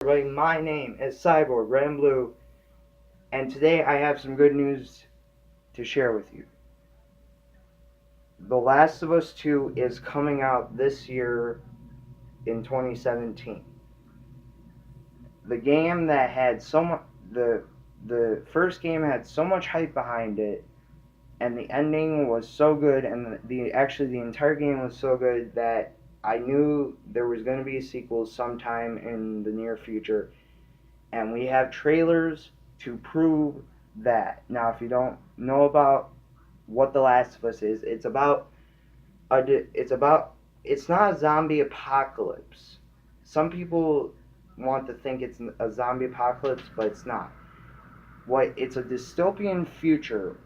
everybody. My name is Cyborg Red and Blue, and today I have some good news to share with you. The Last of Us 2 is coming out this year in 2017. The game that had so much the first game had so much hype behind it, and the ending was so good, and the entire game was so good that I knew there was going to be a sequel sometime in the near future, and we have trailers to prove that. Now, if you don't know about what The Last of Us is, it's not a zombie apocalypse. Some people want to think it's a zombie apocalypse, but it's not. It's a dystopian future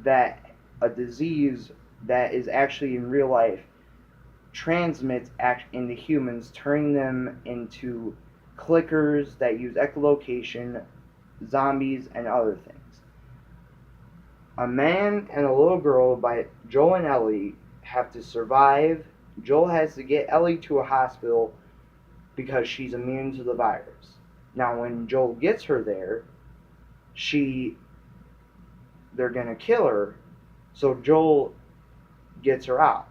that a disease that is actually in real life transmits into humans, turning them into clickers that use echolocation, zombies, and other things. A man and a little girl by Joel and Ellie have to survive. Joel has to get Ellie to a hospital because she's immune to the virus. Now, when Joel gets her there, they're gonna kill her, so Joel gets her out.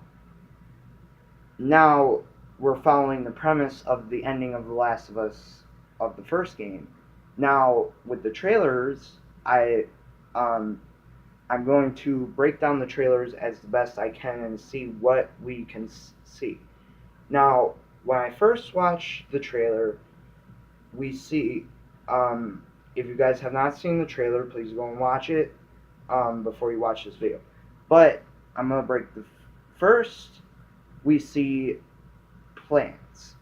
Now we're following the premise of the ending of The Last of Us of the first game. Now with the trailers, I'm going to break down the trailers as the best I can and see what we can see. Now, when I first watched the trailer, we see, if you guys have not seen the trailer, please go and watch it before you watch this video. But I'm going to break the first. We see plants,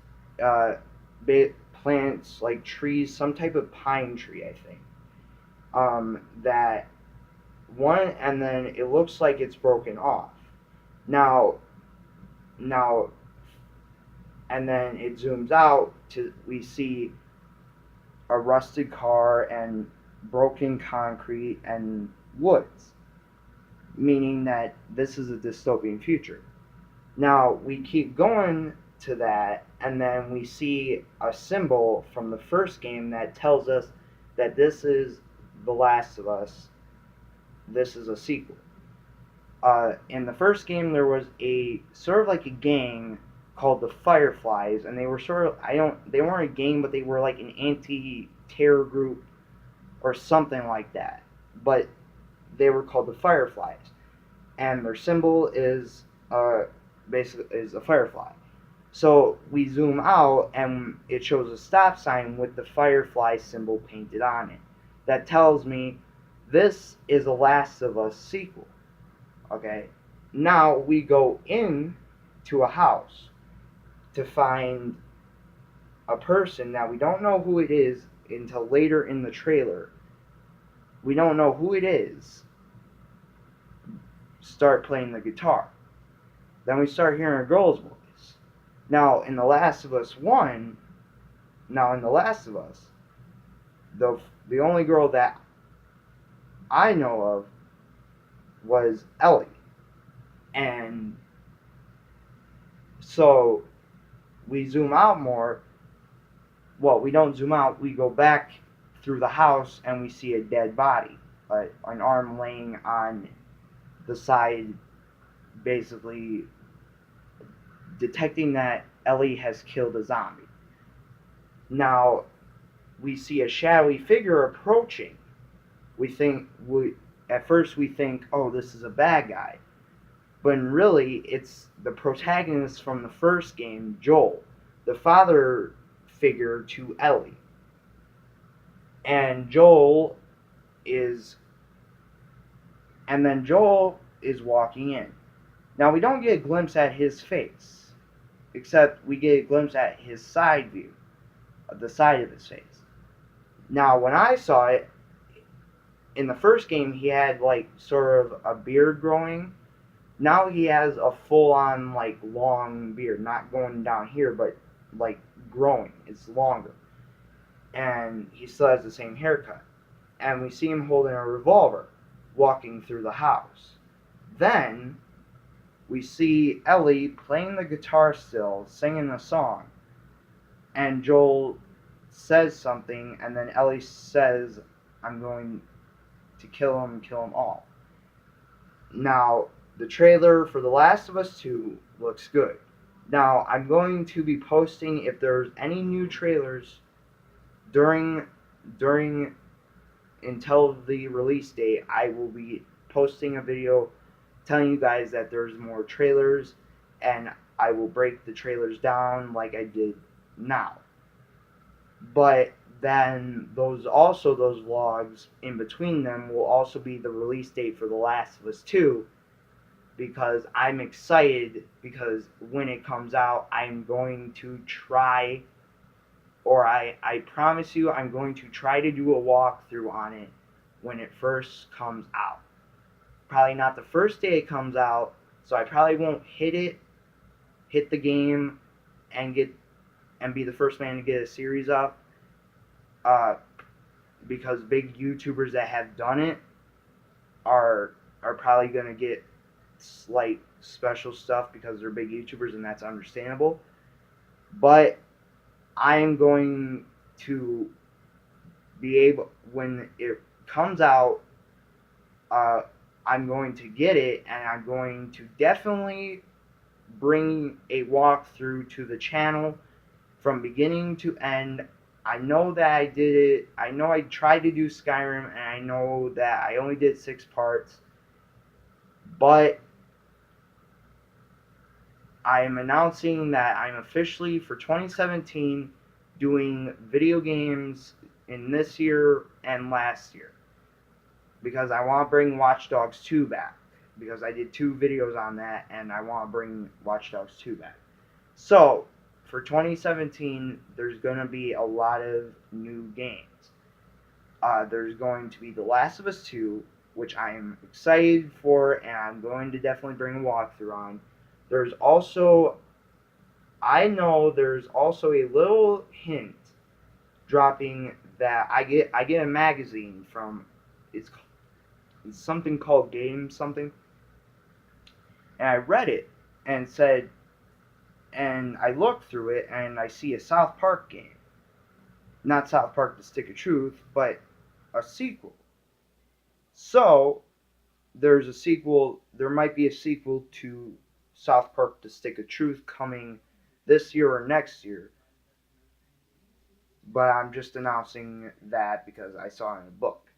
plants like trees, some type of pine tree, I think. That one, and then it looks like it's broken off. Now, and then it zooms out to we see a rusted car and broken concrete and woods, meaning that this is a dystopian future. Now we keep going to that, and then we see a symbol from the first game that tells us that this is The Last of Us. This is a sequel. In the first game, there was a sort of like a gang called the Fireflies, and they were they weren't a gang, but they were like an anti-terror group or something like that. But they were called the Fireflies, and their symbol is basically is a firefly. So we zoom out, and it shows a stop sign with the firefly symbol painted on it. That tells me this is a Last of Us sequel. Okay, now we go in to a house to find a person. Now we don't know who it is until later in the trailer. We don't know who it is. Start playing the guitar. Then we start hearing a girl's voice. Now in The Last of Us 1, the only girl that I know of was Ellie. And so we zoom out more. Well, we don't zoom out, we go back through the house and we see a dead body, an arm laying on the side, basically detecting that Ellie has killed a zombie. Now we see a shadowy figure approaching. At first we think, oh, this is a bad guy, but really it's the protagonist from the first game, Joel, the father figure to Ellie. And Joel is walking in. Now we don't get a glimpse at his face, except we get a glimpse at his side view, the side of his face. Now when I saw it, in the first game he had like sort of a beard growing. Now he has a full-on like long beard, not going down here, but like growing. It's longer. And he still has the same haircut. And we see him holding a revolver, walking through the house. Then we see Ellie playing the guitar still, singing a song. And Joel says something, and then Ellie says, "I'm going to kill them all." Now, the trailer for The Last of Us 2 looks good. Now, I'm going to be posting if there's any new trailers during during until the release date. I will be posting a video telling you guys that there's more trailers, and I will break the trailers down like I did now. But then those vlogs in between them will also be the release date for The Last of Us 2, because I'm excited, because when it comes out I'm going to try, or I promise you I'm going to try to do a walkthrough on it when it first comes out. Probably not the first day it comes out, so I probably won't hit the game and be the first man to get a series up. Because big YouTubers that have done it are probably gonna get slight special stuff because they're big YouTubers, and that's understandable. But I am going to be able, when it comes out, I'm going to get it, and I'm going to definitely bring a walkthrough to the channel from beginning to end. I know that I did it. I know I tried to do Skyrim, and I know that I only did 6 parts. But I am announcing that I'm officially, for 2017, doing video games in this year and last year. Because I want to bring Watch Dogs 2 back. Because I did 2 videos on that, and I want to bring Watch Dogs 2 back. So, for 2017, there's going to be a lot of new games. There's going to be The Last of Us 2, which I am excited for, and I'm going to definitely bring a walkthrough on. There's also, I know there's also a little hint dropping that I get a magazine from, it's something called Game Something, and I read it and said, and I looked through it and I see a South Park game. Not South Park The Stick of Truth, but a sequel. So, there's a sequel, there might be a sequel to South Park The Stick of Truth coming this year or next year. But I'm just announcing that because I saw it in a book.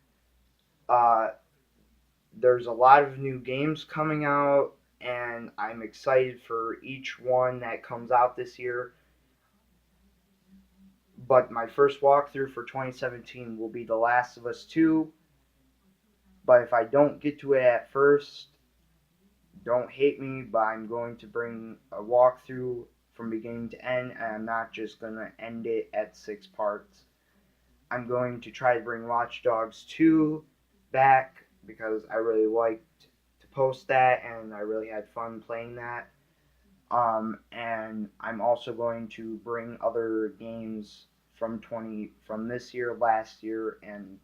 There's a lot of new games coming out, and I'm excited for each one that comes out this year. But my first walkthrough for 2017 will be The Last of Us 2. But if I don't get to it at first, don't hate me, but I'm going to bring a walkthrough from beginning to end, and I'm not just going to end it at 6 parts. I'm going to try to bring Watch Dogs 2 back, because I really liked to post that, and I really had fun playing that. And I'm also going to bring other games from this year, last year, and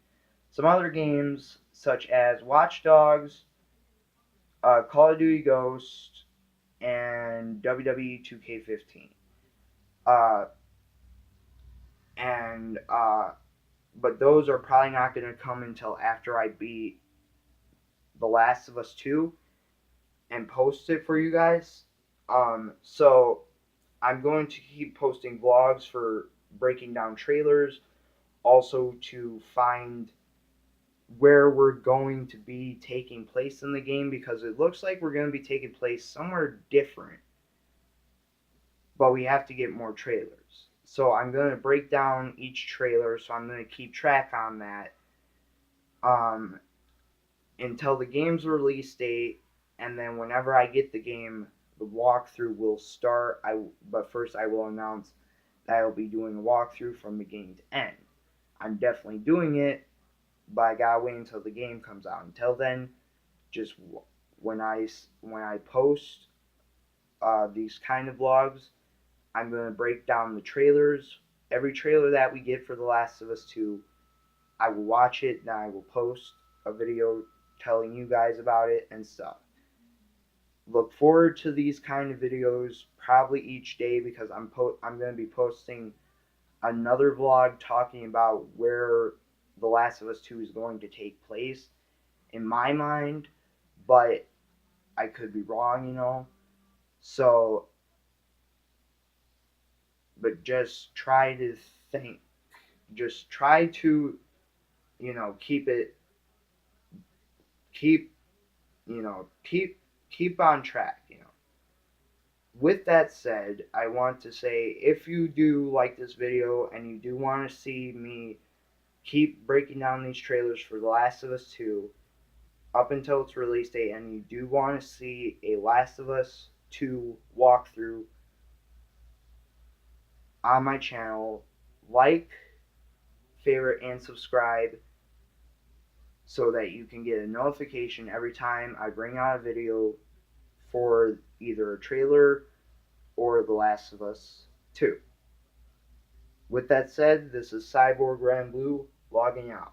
some other games such as Watch Dogs, Call of Duty Ghost, and WWE 2K15. But those are probably not going to come until after I beat The Last of Us 2 and post it for you guys. So I'm going to keep posting vlogs for breaking down trailers, also to find where we're going to be taking place in the game, because it looks like we're going to be taking place somewhere different, but we have to get more trailers. So I'm going to break down each trailer, so I'm going to keep track on that until the game's release date, and then whenever I get the game, the walkthrough will start. But first I will announce that I will be doing a walkthrough from beginning to end. I'm definitely doing it, but I gotta wait until the game comes out. Until then, just when I post these kind of vlogs, I'm gonna break down the trailers. Every trailer that we get for The Last of Us 2, I will watch it, then I will post a video telling you guys about it and stuff. Look forward to these kind of videos probably each day, because I'm going to be posting another vlog talking about where The Last of Us 2 is going to take place in my mind, but I could be wrong, you know. So, but just try to think, just try to, you know, keep, you know, keep on track, you know. With that said, I want to say if you do like this video and you do want to see me keep breaking down these trailers for The Last of Us 2 up until its release date, and you do want to see a Last of Us 2 walkthrough on my channel, like, favorite, and subscribe so that you can get a notification every time I bring out a video for either a trailer or The Last of Us 2. With that said, this is Cyborg Red and Blue logging out.